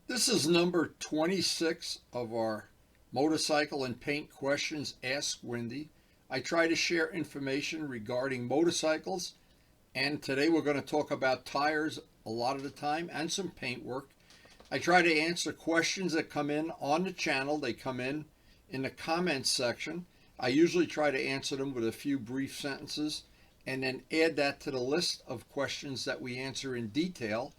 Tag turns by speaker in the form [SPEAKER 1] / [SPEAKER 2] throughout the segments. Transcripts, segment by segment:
[SPEAKER 1] This is number 26 of our motorcycle and paint questions Ask Wendy. I try to share information regarding motorcycles, and today we're going to talk about tires a lot of the time and some paint work. I try to answer questions that come in on the channel. They come in the comments section. I usually try to answer them with a few brief sentences and then add that to the list of questions that we answer in detail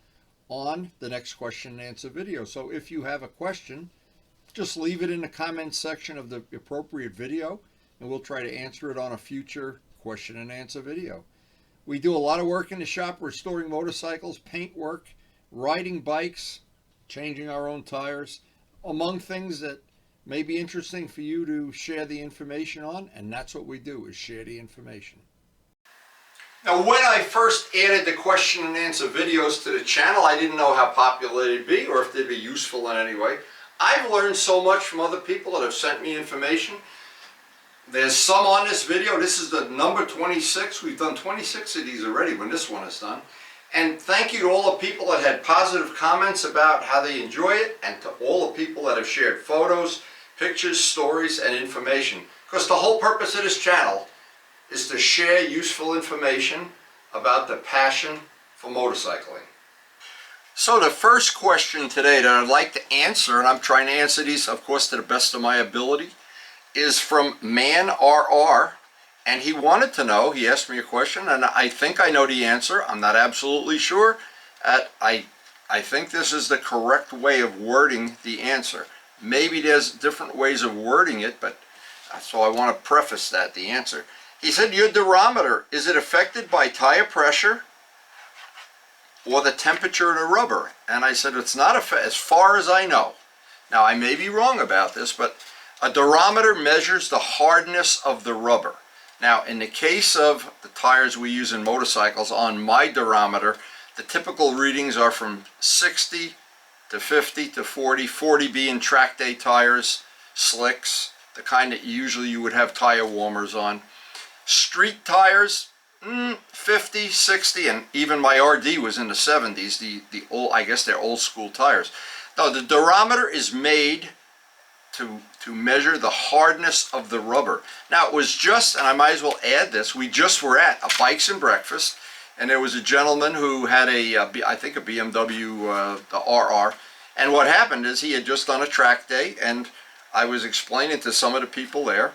[SPEAKER 1] on the next question and answer video. So if you have a question, just leave it in the comments section of the appropriate video and we'll try to answer it on a future question and answer video. We do a lot of work in the shop restoring motorcycles, paint work, riding bikes, changing our own tires, among things that may be interesting for you to share the information on, and that's what we do, is share the information. Now, when I first added the question and answer videos to the channel, I didn't know how popular they'd be or if they'd be useful in any way. I've learned so much from other people that have sent me information. There's some on this video. This is the number 26. We've done 26 of these already when this one is done. And thank you to all the people that had positive comments about how they enjoy it, and to all the people that have shared photos, pictures, stories, and information. Because the whole purpose of this channel is to share useful information about the passion for motorcycling. So the first question today that I'd like to answer, and I'm trying to answer these, of course, to the best of my ability, is from Man RR. And he wanted to know, he asked me a question, and I think I know the answer. I'm not absolutely sure. I think this is the correct way of wording the answer. Maybe there's different ways of wording it, but so I want to preface that, the answer. He said, your durometer, is it affected by tire pressure or the temperature of the rubber? And I said, it's not, as far as I know. Now, I may be wrong about this, but a durometer measures the hardness of the rubber. Now, in the case of the tires we use in motorcycles, on my durometer, the typical readings are from 60 to 50 to 40, 40 being track day tires, slicks, the kind that usually you would have tire warmers on. Street tires, 50, 60, and even my RD was in the 70s, the old, I guess they're old school tires. Now, the durometer is made to measure the hardness of the rubber. Now, it was just, and I might as well add this, we just were at a Bikes and Breakfast, and there was a gentleman who had I think a BMW the RR, and what happened is he had just done a track day, and I was explaining to some of the people there,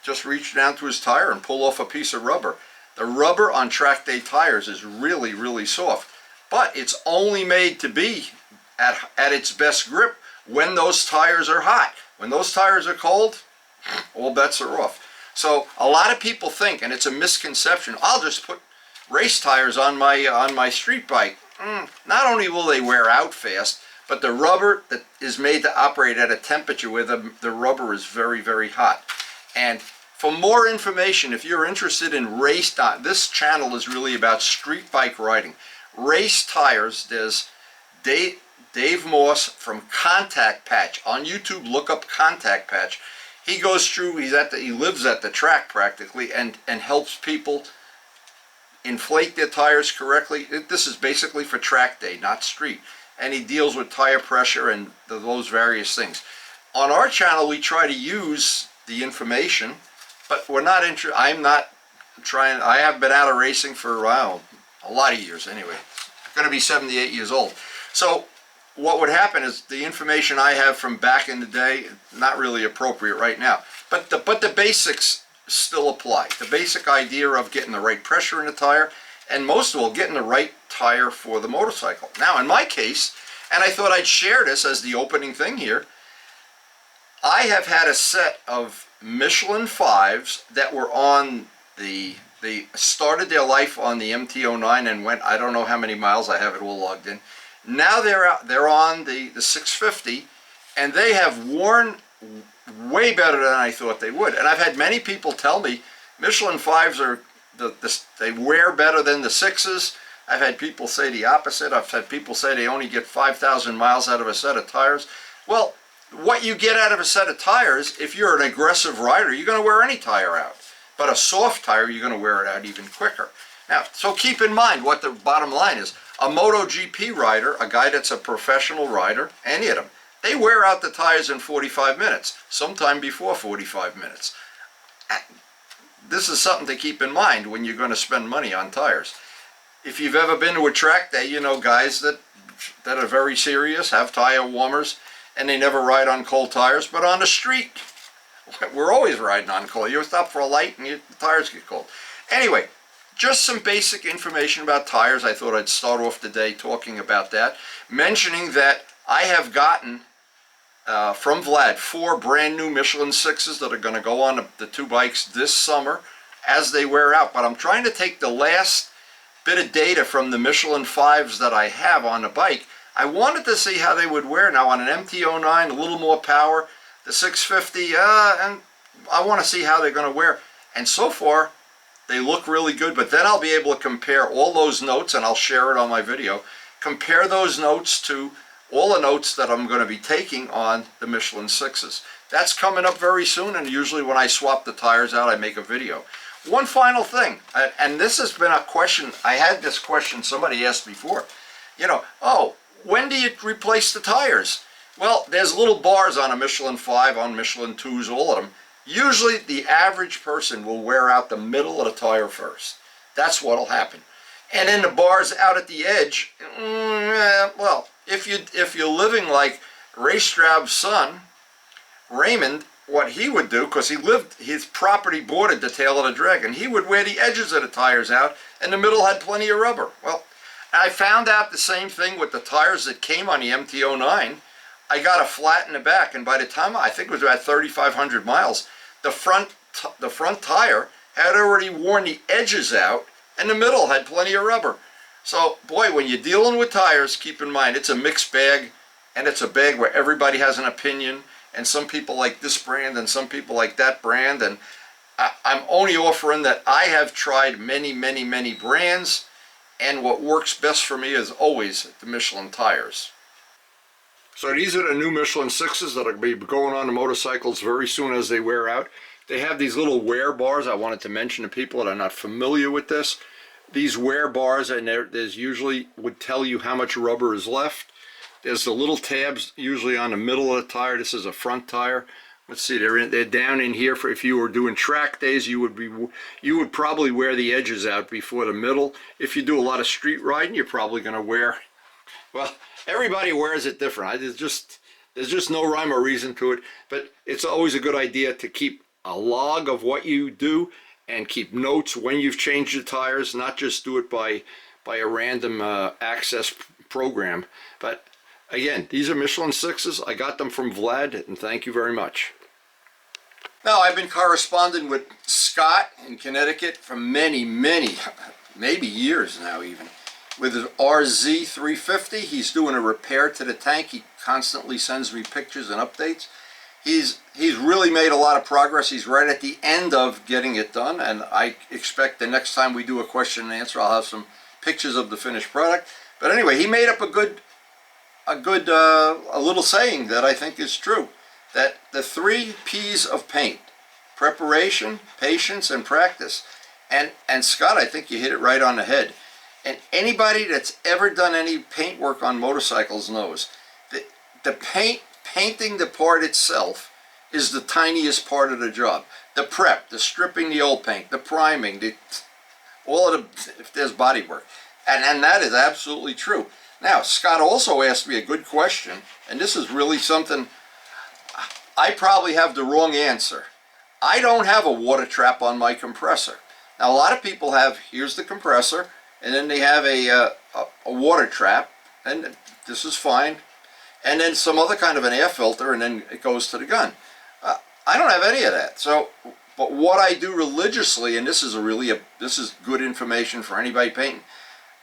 [SPEAKER 1] just reach down to his tire and pull off a piece of rubber. The rubber on track day tires is really, really soft, but it's only made to be at its best grip when those tires are hot. When those tires are cold, all bets are off. So a lot of people think, and it's a misconception, I'll just put race tires on my street bike. Not only will they wear out fast, but the rubber that is made to operate at a temperature where the rubber is very, very hot. And for more information, if you're interested in race tires, this channel is really about street bike riding. Race tires, there's Dave Moss from Contact Patch. On YouTube, look up Contact Patch. He goes through, he lives at the track practically, and helps people inflate their tires correctly. This is basically for track day, not street. And he deals with tire pressure and those various things. On our channel, we try to use the information, but we're not I'm not trying, I have been out of racing for, a lot of years anyway. I'm going to be 78 years old. So what would happen is the information I have from back in the day, not really appropriate right now. But the basics still apply. The basic idea of getting the right pressure in the tire, and most of all, getting the right tire for the motorcycle. Now, in my case, and I thought I'd share this as the opening thing here, I have had a set of Michelin 5s that were on they started their life on the MT-09 and went, I don't know how many miles, I have it all logged in. Now they're on the 650, and they have worn way better than I thought they would. And I've had many people tell me Michelin 5s are they wear better than the 6s. I've had people say the opposite. I've had people say they only get 5,000 miles out of a set of tires. Well, what you get out of a set of tires, if you're an aggressive rider, you're going to wear any tire out. But a soft tire, you're going to wear it out even quicker. Now, so keep in mind what the bottom line is. A MotoGP rider, a guy that's a professional rider, any of them, they wear out the tires in 45 minutes, sometime before 45 minutes. This is something to keep in mind when you're going to spend money on tires. If you've ever been to a track day, you know guys that are very serious, have tire warmers, and they never ride on cold tires. But on the street, we're always riding on cold. You stop for a light and the tires get cold. Anyway, just some basic information about tires. I thought I'd start off the day talking about that, mentioning that I have gotten from Vlad 4 brand new Michelin Sixes that are going to go on the 2 bikes this summer as they wear out. But I'm trying to take the last bit of data from the Michelin 5s that I have on the bike. I wanted to see how they would wear now on an MT-09, a little more power, the 650, and I want to see how they're going to wear. And so far, they look really good, but then I'll be able to compare all those notes, and I'll share it on my video, compare those notes to all the notes that I'm going to be taking on the Michelin Sixes. That's coming up very soon, and usually when I swap the tires out, I make a video. One final thing, and this has been a question, I had this question somebody asked before, you know, oh, when do you replace the tires? Well, there's little bars on a Michelin 5, on Michelin 2s, all of them. Usually the average person will wear out the middle of the tire first. That's what'll happen. And then the bars out at the edge, well, if you're living like Ray Straub's son, Raymond, what he would do, because his property bordered the tail of the Dragon, he would wear the edges of the tires out, and the middle had plenty of rubber. Well, I found out the same thing with the tires that came on the MT-09. I got a flat in the back, and by the time, I think it was about 3,500 miles, the front tire had already worn the edges out, and the middle had plenty of rubber. So, boy, when you're dealing with tires, keep in mind, it's a mixed bag, and it's a bag where everybody has an opinion, and some people like this brand, and some people like that brand, and I'm only offering that I have tried many, many, many brands, and what works best for me is always the Michelin tires. So these are the new Michelin Sixes that are going to be going on the motorcycles very soon as they wear out. They have these little wear bars. I wanted to mention to people that are not familiar with this. These wear bars, and there's usually would tell you how much rubber is left. There's the little tabs usually on the middle of the tire. This is a front tire. Let's see, they're down in here. For if you were doing track days, you would probably wear the edges out before the middle. If you do a lot of street riding, you're probably going to wear, well, everybody wears it different. There's just no rhyme or reason to it. But it's always a good idea to keep a log of what you do and keep notes when you've changed the tires, not just do it by a random access program. But again, these are Michelin Sixes. I got them from Vlad, and thank you very much. Now, I've been corresponding with Scott in Connecticut for many, maybe years now even. With his RZ350, he's doing a repair to the tank. He constantly sends me pictures and updates. He's really made a lot of progress. He's right at the end of getting it done, and I expect the next time we do a question and answer, I'll have some pictures of the finished product. But anyway, he made up a little saying that I think is true, that the 3 P's of paint: preparation, patience, and practice. And Scott, I think you hit it right on the head. And anybody that's ever done any paint work on motorcycles knows that painting the part itself is the tiniest part of the job. The prep, the stripping the old paint, the priming, all of the, if there's body work. And that is absolutely true. Now, Scott also asked me a good question, and this is really something, I probably have the wrong answer. I don't have a water trap on my compressor. Now, a lot of people have, here's the compressor, and then they have a water trap, and this is fine, and then some other kind of an air filter, and then it goes to the gun. I don't have any of that. So, but what I do religiously, and this is this is good information for anybody painting,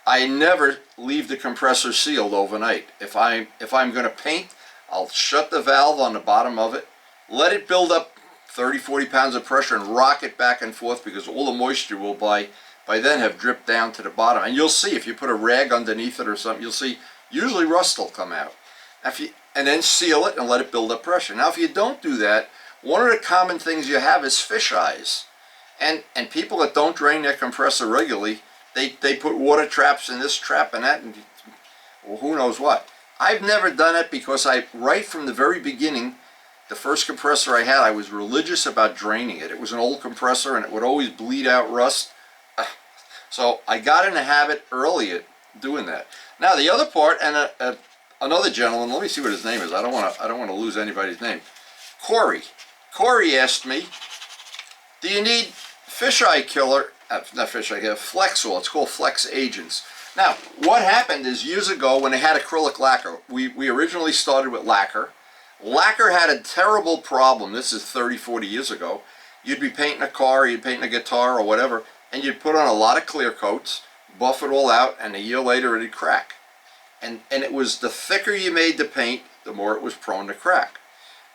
[SPEAKER 1] I never leave the compressor sealed overnight. If I'm going to paint, I'll shut the valve on the bottom of it, let it build up 30-40 pounds of pressure, and rock it back and forth, because all the moisture will by then have dripped down to the bottom. And you'll see, if you put a rag underneath it or something, you'll see usually rust will come out. And then seal it and let it build up pressure. Now, if you don't do that, one of the common things you have is fish eyes. And people that don't drain their compressor regularly they put water traps in this trap and that, and well, who knows what. I've never done it because right from the very beginning, the first compressor I had, I was religious about draining it. It was an old compressor and it would always bleed out rust. So I got in the habit early at doing that. Now the other part, and another gentleman, let me see what his name is. I don't want to lose anybody's name. Corey asked me, do you need fisheye killer, not fisheye killer, flex oil? It's called Flex Agents. Now, what happened is years ago when they had acrylic lacquer, we originally started with lacquer. Lacquer had a terrible problem. This is 30, 40 years ago. You'd be painting a car, you'd paint a guitar or whatever, and you'd put on a lot of clear coats, buff it all out, and a year later it'd crack. And it was the thicker you made the paint, the more it was prone to crack.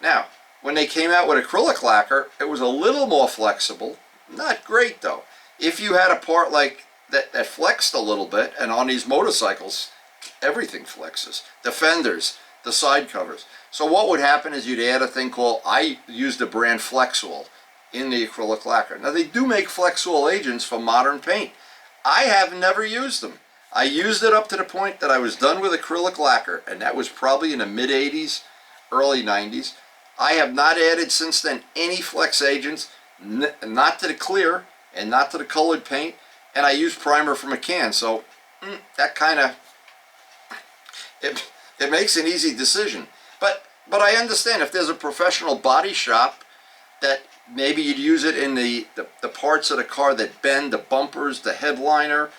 [SPEAKER 1] Now, when they came out with acrylic lacquer, it was a little more flexible. Not great though. If you had a part like that flexed a little bit, and on these motorcycles, everything flexes. The fenders, the side covers. So what would happen is you'd add a thing called, I used the brand Flexol in the acrylic lacquer. Now they do make Flexol agents for modern paint. I have never used them. I used it up to the point that I was done with acrylic lacquer, and that was probably in the mid 80s, early 90s. I have not added since then any flex agents, not to the clear and not to the colored paint, and I use primer from a can, so that kind of, it makes an easy decision. But I understand if there's a professional body shop that maybe you'd use it in the parts of the car that bend, the bumpers, the headliner.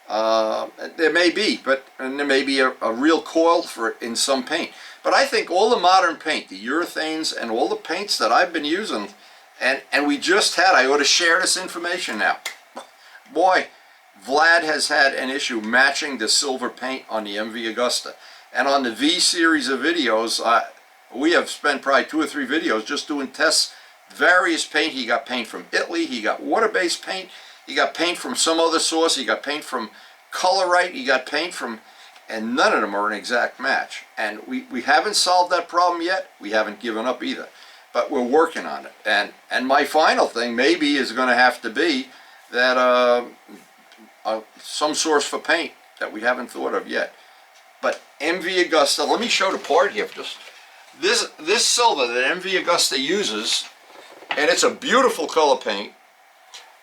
[SPEAKER 1] There may be, and there may be a real coil for it in some paint. But I think all the modern paint, the urethanes and all the paints that I've been using, and we just had, I ought to share this information now. Boy, Vlad has had an issue matching the silver paint on the MV Agusta. And on the V series of videos, we have spent probably 2 or 3 videos just doing tests. Various paint. He got paint from Italy, he got water-based paint, he got paint from some other source, he got paint from Colorite, he got paint from, and none of them are an exact match. And we haven't solved that problem yet. We haven't given up either. But we're working on it. And my final thing maybe is going to have to be that some source for paint that we haven't thought of yet. But MV Agusta, let me show the part here. Just this silver that MV Agusta uses, and it's a beautiful color paint.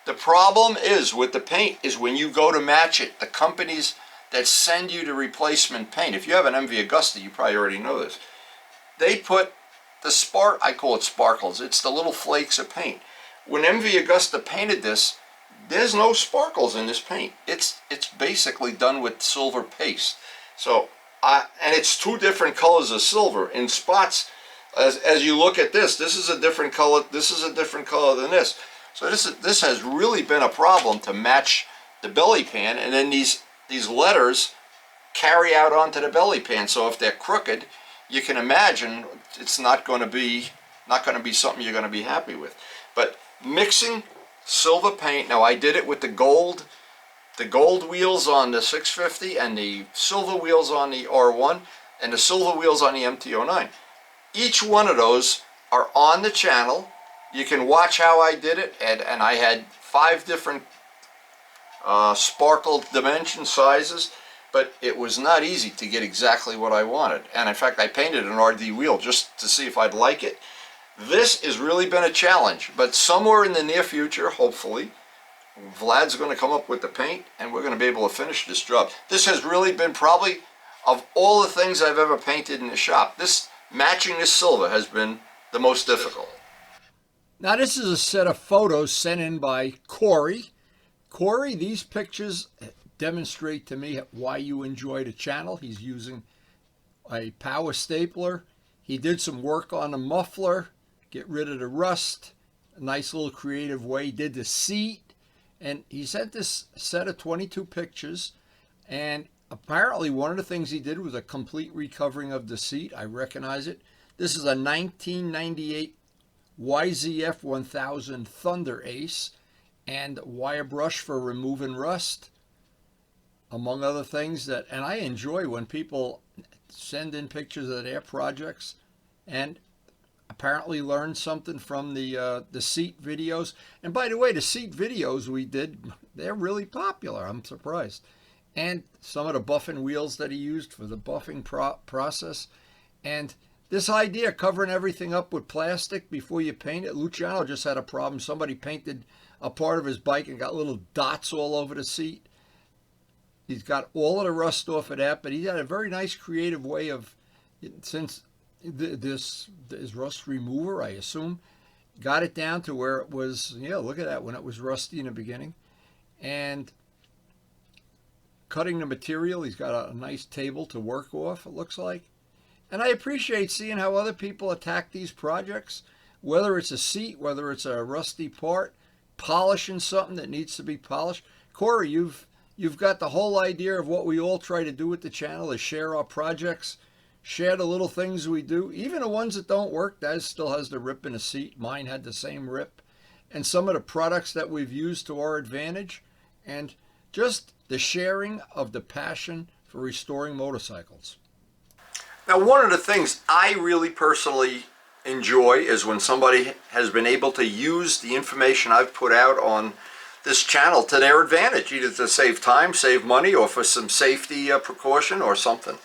[SPEAKER 1] The problem is with the paint is when you go to match it, the companies that send you the replacement paint, if you have an MV Agusta, you probably already know this, they put the I call it sparkles, it's the little flakes of paint. When MV Agusta painted this, there's no sparkles in this paint. It's basically done with silver paste. So, and it's 2 different colors of silver in spots. As you look at this is a different color, this is a different color than this. So this has really been a problem to match the belly pan, and then these letters carry out onto the belly pan. So if they're crooked, you can imagine it's not going to be something you're going to be happy with. But mixing silver paint, now I did it with the gold wheels on the 650 and the silver wheels on the R1 and the silver wheels on the MT-09. Each one of those are on the channel. You can watch how I did it, and I had 5 different sparkle dimension sizes, but it was not easy to get exactly what I wanted. And in fact, I painted an RD wheel just to see if I'd like it. This has really been a challenge, but somewhere in the near future, hopefully, Vlad's going to come up with the paint and we're going to be able to finish this job. This has really been probably, of all the things I've ever painted in the shop, matching this silver has been the most difficult. Now this is a set of photos sent in by Corey. Corey, these pictures demonstrate to me why you enjoy the channel. He's using a power stapler. He did some work on the muffler, get rid of the rust, a nice little creative way. He did the seat, and he sent this set of 22 pictures, and apparently one of the things he did was a complete recovering of the seat. I recognize it. This is a 1998 YZF 1000 Thunder Ace, and wire brush for removing rust, among other things. And I enjoy when people send in pictures of their projects, and apparently learned something from the seat videos. And by the way, the seat videos we did, they're really popular. I'm surprised. And some of the buffing wheels that he used for the buffing process. And this idea of covering everything up with plastic before you paint it, Luciano just had a problem. Somebody painted a part of his bike and got little dots all over the seat. He's got all of the rust off of that, but he had a very nice creative way of, since this is rust remover, I assume, got it down to where it was, yeah, look at that, when it was rusty in the beginning. And cutting the material, he's got a nice table to work off, it looks like. And I appreciate seeing how other people attack these projects, whether it's a seat, whether it's a rusty part, polishing something that needs to be polished. Corey, you've got the whole idea of what we all try to do with the channel is share our projects, share the little things we do, even the ones that don't work. That still has the rip in the seat. Mine had the same rip. And some of the products that we've used to our advantage, and just the sharing of the passion for restoring motorcycles. Now, one of the things I really personally enjoy is when somebody has been able to use the information I've put out on this channel to their advantage, either to save time, save money, or for some safety precaution or something.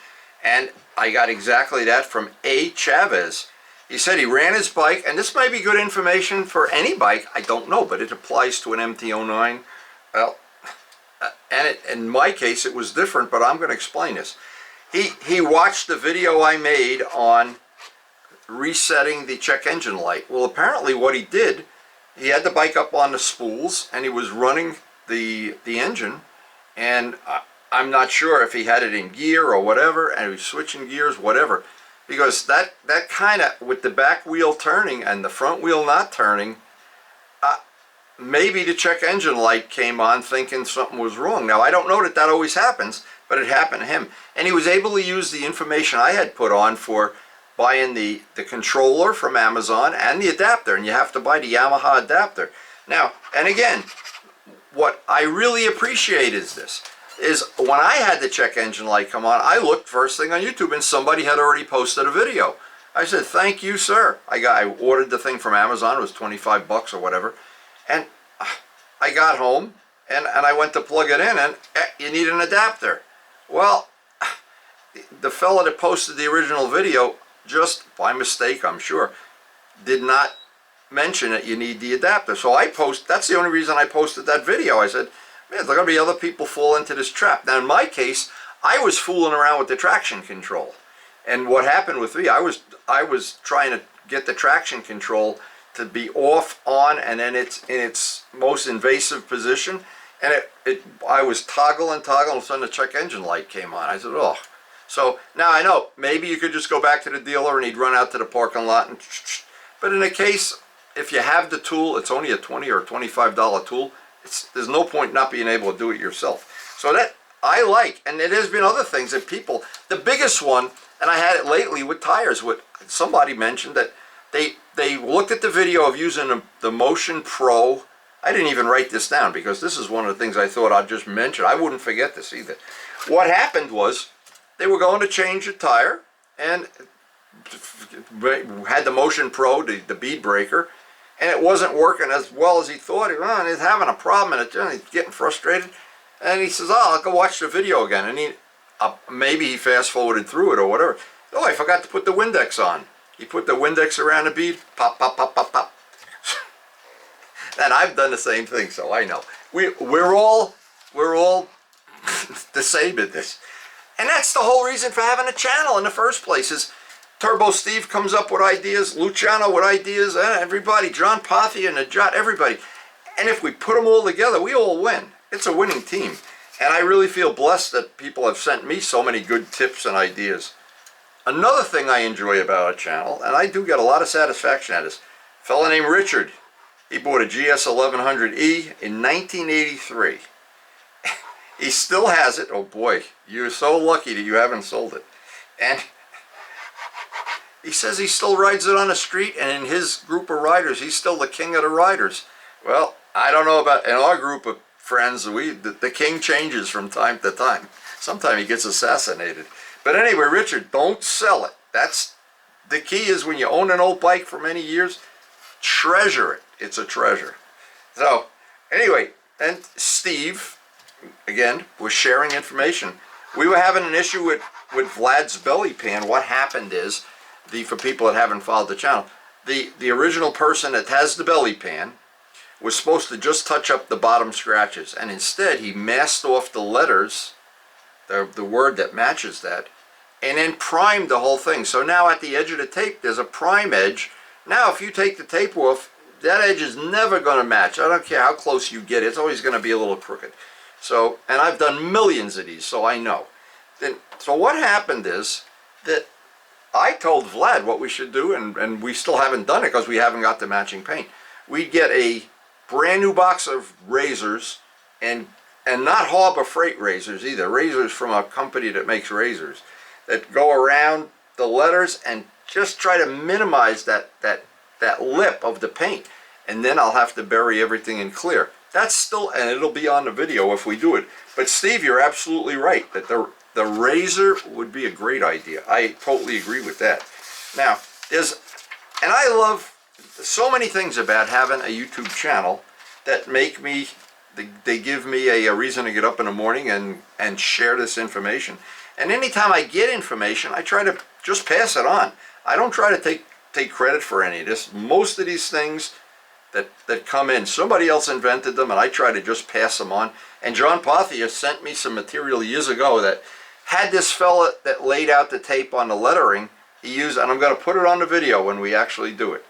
[SPEAKER 1] And I got exactly that from A. Chavez. He said he ran his bike, and this might be good information for any bike, I don't know, but it applies to an MT-09. Well, and in my case it was different, but I'm going to explain this. He watched the video I made on resetting the check engine light. Well, apparently what he did, he had the bike up on the spools and he was running the engine, and I'm not sure if he had it in gear or whatever, and he was switching gears, whatever, because that kind of, with the back wheel turning and the front wheel not turning, maybe the check engine light came on thinking something was wrong. Now, I don't know that always happens, but it happened to him. And he was able to use the information I had put on for buying the controller from Amazon and the adapter, and you have to buy the Yamaha adapter. Now, and again, what I really appreciate is when I had the check engine light come on, I looked first thing on YouTube and somebody had already posted a video. I said, thank you, sir. I ordered the thing from Amazon, it was 25 bucks or whatever, and I got home and I went to plug it in, and you need an adapter. Well, the fella that posted the original video, just by mistake, I'm sure, did not mention that you need the adapter. So that's the only reason I posted that video. I said, man, there's going to be other people fall into this trap. Now, in my case, I was fooling around with the traction control. And what happened with me, I was trying to get the traction control to be off, on, and then it's in its most invasive position. And I was toggling, and all of a sudden the check engine light came on. I said, oh. So now I know, maybe you could just go back to the dealer and he'd run out to the parking lot. But in a case, if you have the tool, it's only a $20 or $25 tool. There's no point not being able to do it yourself. So that I like, and there has been other things that people, the biggest one, and I had it lately with tires, somebody mentioned that they looked at the video of using the Motion Pro. I didn't even write this down because this is one of the things I thought I'd just mention. I wouldn't forget this either. What happened was they were going to change the tire and had the Motion Pro, the bead breaker, and it wasn't working as well as he thought. He's having a problem, and he's getting frustrated. And he says, oh, I'll go watch the video again. And maybe he fast forwarded through it or whatever. Oh, I forgot to put the Windex on. He put the Windex around the bead, pop, pop, pop, pop, pop. And I've done the same thing, so I know. We're all the same in this. And that's the whole reason for having a channel in the first place, is Turbo Steve comes up with ideas, Luciano with ideas, everybody, John Pothy and Najat, everybody. And if we put them all together, we all win. It's a winning team. And I really feel blessed that people have sent me so many good tips and ideas. Another thing I enjoy about a channel, and I do get a lot of satisfaction at, is a fella named Richard. He bought a GS 1100E in 1983. He still has it. Oh boy, you're so lucky that you haven't sold it. And he says he still rides it on the street, and in his group of riders, he's still the king of the riders. Well, I don't know about, in our group of friends, the king changes from time to time. Sometimes he gets assassinated. But anyway, Richard, don't sell it. the key is when you own an old bike for many years, treasure it. It's a treasure. So anyway, and Steve, again, was sharing information. We were having an issue with Vlad's belly pan. What happened is, for people that haven't followed the channel, the original person that has the belly pan was supposed to just touch up the bottom scratches, and instead he masked off the letters, the word that matches that, and then primed the whole thing. So now at the edge of the tape there's a prime edge. Now if you take the tape off, that edge is never going to match. I don't care how close you get, it's always going to be a little crooked. So, and I've done millions of these, so I know. So what happened is that I told Vlad what we should do, and we still haven't done it because we haven't got the matching paint. We'd get a brand new box of razors, and not Harbor Freight razors either, razors from a company that makes razors, that go around the letters and just try to minimize that lip of the paint, and then I'll have to bury everything in clear. That's still, and it'll be on the video if we do it. But Steve, you're absolutely right that the razor would be a great idea. I totally agree with that. Now, and I love so many things about having a YouTube channel that make me, they give me a reason to get up in the morning and share this information. And anytime I get information, I try to just pass it on. I don't try to take credit for any of this. Most of these things that come in, somebody else invented them, and I try to just pass them on. And John Pothier sent me some material years ago that had this fella that laid out the tape on the lettering he used, and I'm going to put it on the video when we actually do it.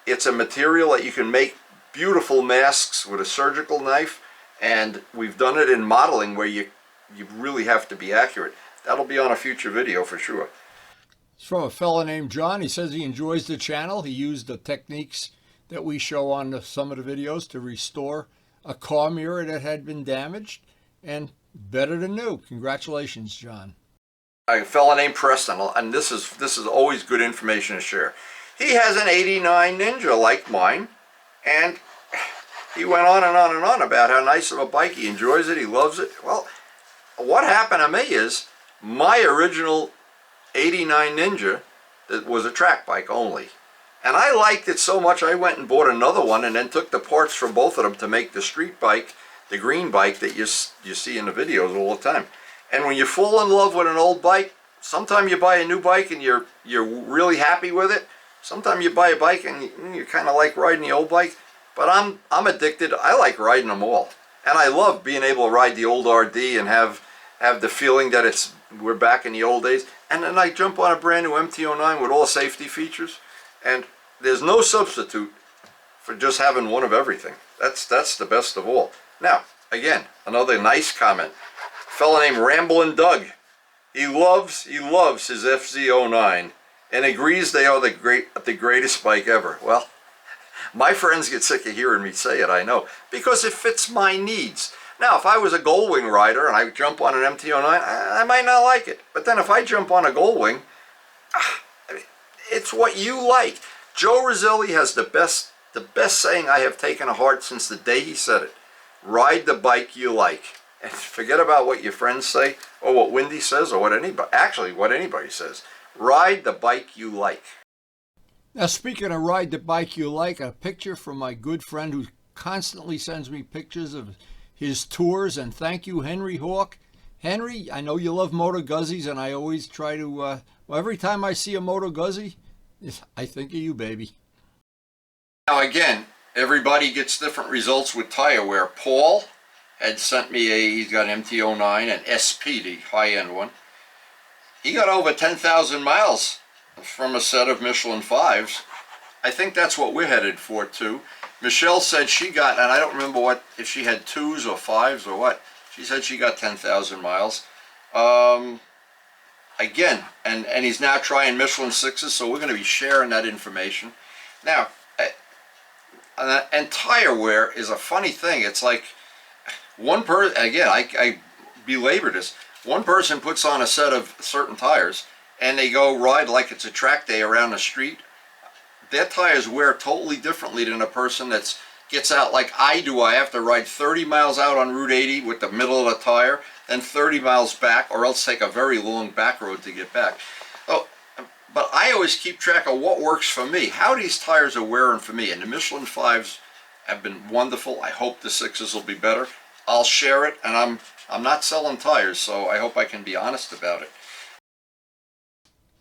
[SPEAKER 1] It's a material that you can make beautiful masks with a surgical knife, and we've done it in modeling where you really have to be accurate. That'll be on a future video for sure. It's from a fella named John. He says he enjoys the channel. He used the techniques that we show on some of the videos to restore a car mirror that had been damaged, and better than new. Congratulations, John. A fella named Preston, and this is always good information to share. He has an 89 Ninja like mine, and he went on and on and on about how nice of a bike. He enjoys it, he loves it. Well, what happened to me is my original 89 Ninja that was a track bike only, and I liked it so much I went and bought another one and then took the parts from both of them to make the street bike, the green bike that you see in the videos all the time. And when you fall in love with an old bike, sometimes you buy a new bike and you're really happy with it. Sometimes you buy a bike and you kind of like riding the old bike. But I'm addicted. I like riding them all, and I love being able to ride the old RD and have the feeling that we're back in the old days. And then I jump on a brand new MT-09 with all safety features, and there's no substitute for just having one of everything. That's the best of all. Now, again, another nice comment. A fella named Ramblin' Doug. He loves his FZ-09 and agrees they are the greatest bike ever. Well, my friends get sick of hearing me say it, I know, because it fits my needs. Now, if I was a Goldwing rider and I jump on an MT-09, I might not like it. But then if I jump on a Goldwing, it's what you like. Joe Roselli has the best saying I have taken to heart since the day he said it. Ride the bike you like. And forget about what your friends say, or what Wendy says, or what anybody says. Ride the bike you like. Now, speaking of ride the bike you like, a picture from my good friend who constantly sends me pictures of his tours, and thank you, Henry Hawk. Henry, I know you love Moto Guzzis, and I always try to, well, every time I see a Moto Guzzi, I think of you, baby. Now again, everybody gets different results with tire wear. Paul had sent me he's got an MT-09 and SP, the high-end one. He got over 10,000 miles from a set of Michelin 5s. I think that's what we're headed for too. Michelle said she got, and I don't remember if she had 2s or 5s or what. She said she got 10,000 miles. Again, and he's now trying Michelin Sixes, so we're going to be sharing that information. Now, and tire wear is a funny thing. It's like one person, again, I belabor this. One person puts on a set of certain tires and they go ride like it's a track day around the street. Their tires wear totally differently than a person that gets out like I do. I have to ride 30 miles out on Route 80 with the middle of the tire, then 30 miles back, or else take a very long back road to get back. Oh, but I always keep track of what works for me, how these tires are wearing for me, and the Michelin 5s have been wonderful. I hope the 6s will be better. I'll share it, and I'm not selling tires, so I hope I can be honest about it.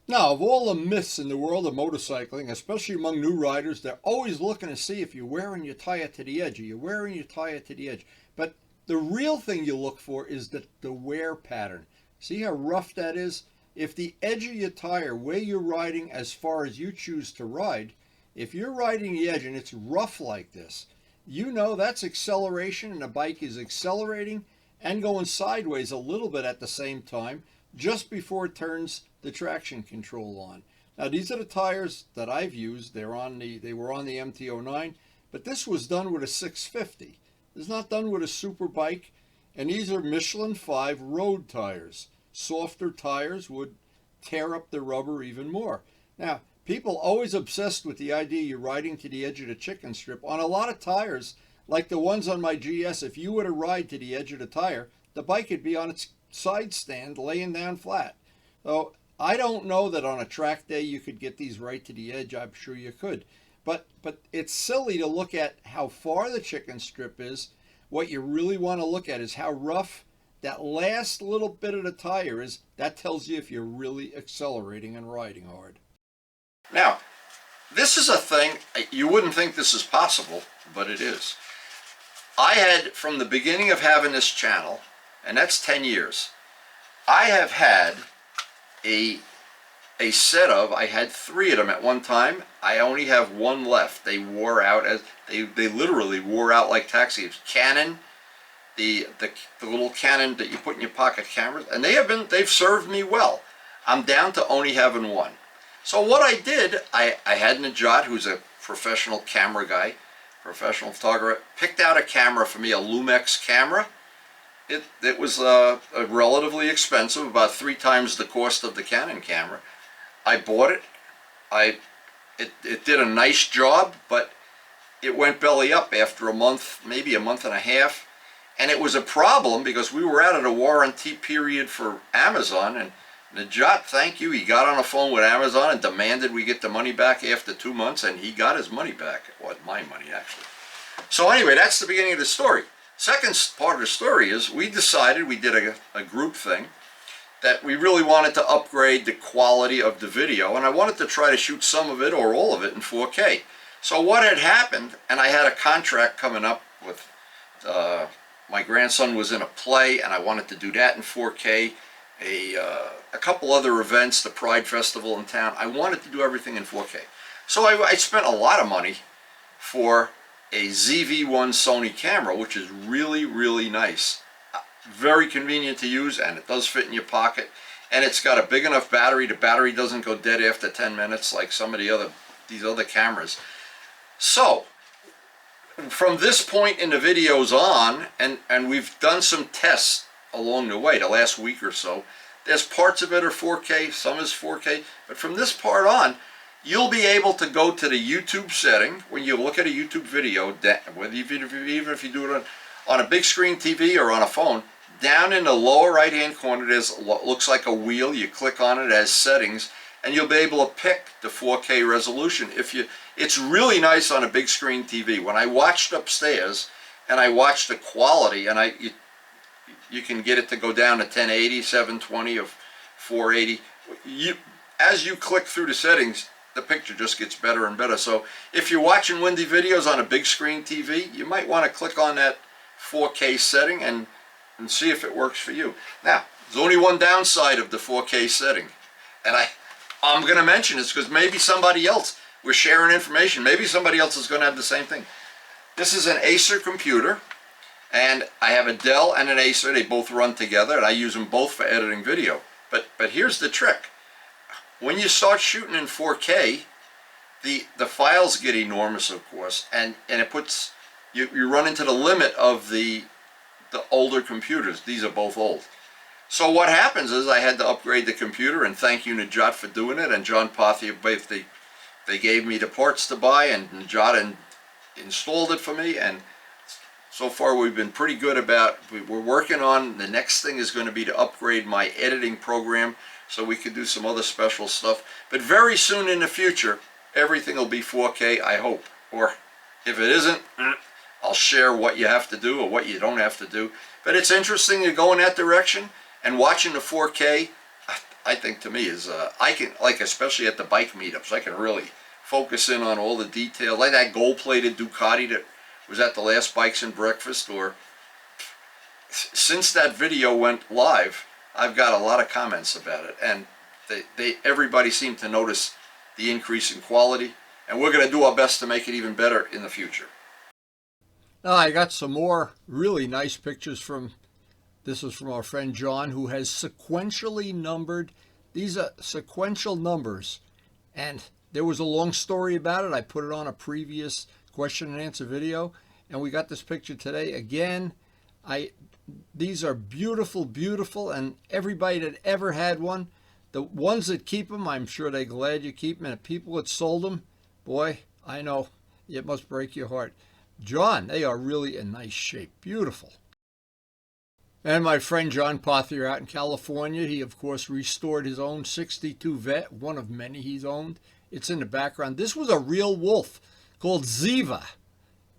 [SPEAKER 1] Now, of all the myths in the world of motorcycling, especially among new riders, they're always looking to see if you're wearing your tire to the edge, or you're wearing your tire to the edge. But the real thing you look for is the wear pattern. See how rough that is? If the edge of your tire, where you're riding as far as you choose to ride, if you're riding the edge and it's rough like this, you know that's acceleration, and the bike is accelerating and going sideways a little bit at the same time just before it turns the traction control on. Now, these are the tires that I've used. They were on the MT-09, but this was done with a 650. It's not done with a super bike, and these are Michelin 5 road tires. Softer tires would tear up the rubber even more. Now, people always obsessed with the idea you're riding to the edge of the chicken strip. On a lot of tires, like the ones on my GS, if you were to ride to the edge of the tire, the bike would be on its side stand laying down flat. So I don't know that on a track day you could get these right to the edge. I'm sure you could. But it's silly to look at how far the chicken strip is. What you really want to look at is how rough that last little bit of the tire is. That tells you if you're really accelerating and riding hard. Now, this is a thing, you wouldn't think this is possible, but it is. I had, from the beginning of having this channel, and that's 10 years, I have had a set of, I had 3 of them at one time. I only have 1 left. They wore out, as they literally wore out like taxis. Canon, the little Canon that you put in your pocket cameras, and they've served me well. I'm down to only having 1. So what I did, I had Najat, who's a professional camera guy, professional photographer, picked out a camera for me, a Lumix camera. It was relatively expensive, about 3 times the cost of the Canon camera. I bought it. It did a nice job, but it went belly up after a month, maybe a month and a half. And it was a problem because we were out of the warranty period for Amazon, and Najat, thank you, he got on the phone with Amazon and demanded we get the money back after 2 months, and he got his money back. Well, my money, actually. So anyway, that's the beginning of the story. Second part of the story is we decided, we did a group thing, that we really wanted to upgrade the quality of the video, and I wanted to try to shoot some of it or all of it in 4K. So what had happened, and I had a contract coming up with, my grandson was in a play, and I wanted to do that in 4K, a couple other events, the Pride Festival in town. I wanted to do everything in 4K. So I spent a lot of money for a ZV-1 Sony camera, which is really, really nice. Very convenient to use, and it does fit in your pocket. And it's got a big enough battery. The battery doesn't go dead after 10 minutes like some of these other cameras. So, from this point in the videos on, and we've done some tests along the way, the last week or so, there's parts of it are 4K, some is 4K, but from this part on, you'll be able to go to the YouTube setting when you look at a YouTube video, even if you do it on a big screen TV or on a phone. Down in the lower right hand corner there's looks like a wheel. You click on it as settings, and you'll be able to pick the 4K resolution. It's really nice on a big screen TV. When I watched upstairs and I watched the quality, and you can get it to go down to 1080, 720, or 480. As you click through the settings, the picture just gets better and better. So if you're watching windy videos on a big screen TV, you might want to click on that 4K setting and see if it works for you. Now, there's only one downside of the 4K setting, and I'm going to mention this because maybe somebody else, we're sharing information, maybe somebody else is going to have the same thing. This is an Acer computer, and I have a Dell and an Acer. They both run together, and I use them both for editing video. But here's the trick. When you start shooting in 4K, the files get enormous, of course, and it puts you run into the limit of the older computers. These are both old. So what happens is I had to upgrade the computer, and thank you Najat for doing it, and John Pothia, they gave me the parts to buy, and Najat installed it for me, and so far we've been pretty good about, we're working on, the next thing is going to be to upgrade my editing program so we could do some other special stuff. But very soon in the future, everything will be 4K, I hope. Or if it isn't, I'll share what you have to do or what you don't have to do. But it's interesting to go in that direction, and watching the 4K, I think to me is, I can, like especially at the bike meetups, I can really focus in on all the details. Like that gold-plated Ducati that was at the last Bikes and Breakfast, or since that video went live, I've got a lot of comments about it, and everybody seemed to notice the increase in quality, and we're going to do our best to make it even better in the future. Now I got some more really nice pictures from, this is from our friend John, who has sequentially numbered, these are sequential numbers, and there was a long story about it. I put it on a previous question and answer video, and we got this picture today again. These are beautiful, beautiful, and everybody that ever had one, the ones that keep them, I'm sure they're glad you keep them, and the people that sold them, boy, I know, it must break your heart. John, they are really in nice shape, beautiful. And my friend John Pothier out in California, he of course restored his own 62 Vet, one of many he's owned. It's in the background. This was a real wolf called Ziva,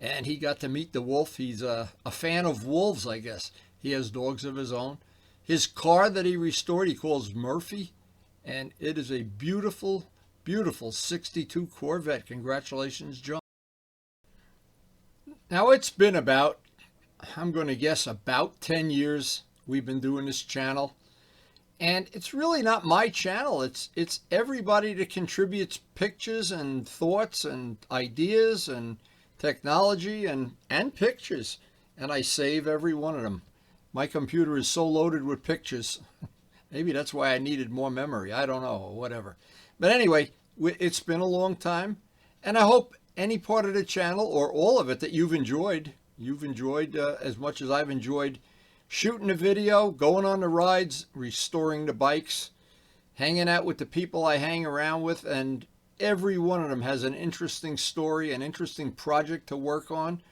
[SPEAKER 1] and he got to meet the wolf. He's a fan of wolves, I guess. He has dogs of his own. His car that he restored, he calls Murphy, and it is a beautiful, beautiful 62 Corvette. Congratulations, John. Now it's been about, I'm going to guess, about 10 years we've been doing this channel. And it's really not my channel. It's everybody that contributes pictures and thoughts and ideas and technology and pictures. And I save every one of them. My computer is so loaded with pictures. Maybe that's why I needed more memory. I don't know, or whatever. But anyway, it's been a long time. And I hope any part of the channel or all of it that you've enjoyed as much as I've enjoyed shooting the video, going on the rides, restoring the bikes, hanging out with the people I hang around with, and every one of them has an interesting story, an interesting project to work on,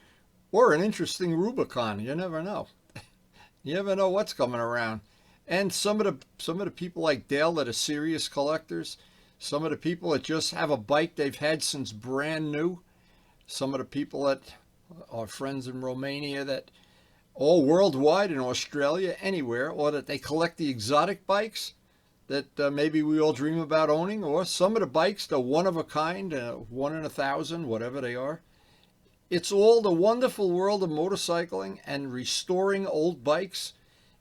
[SPEAKER 1] or an interesting Rubicon. You never know. You never know what's coming around. And some of the people like Dale that are serious collectors, some of the people that just have a bike they've had since brand new, some of the people that are friends in Romania, that all worldwide, in Australia, anywhere, or that they collect the exotic bikes that maybe we all dream about owning, or some of the bikes, the one of a kind, 1 in 1,000, whatever they are. It's all the wonderful world of motorcycling and restoring old bikes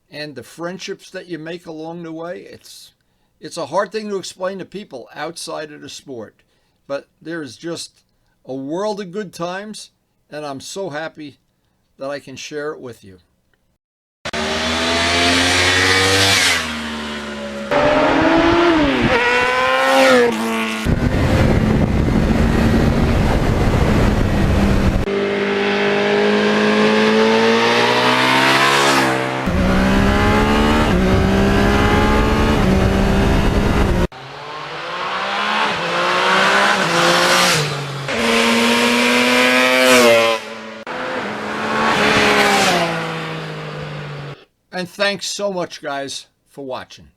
[SPEAKER 1] and the friendships that you make along the way. It's a hard thing to explain to people outside of the sport, but there is just a world of good times, and I'm so happy that I can share it with you. And thanks so much, guys, for watching.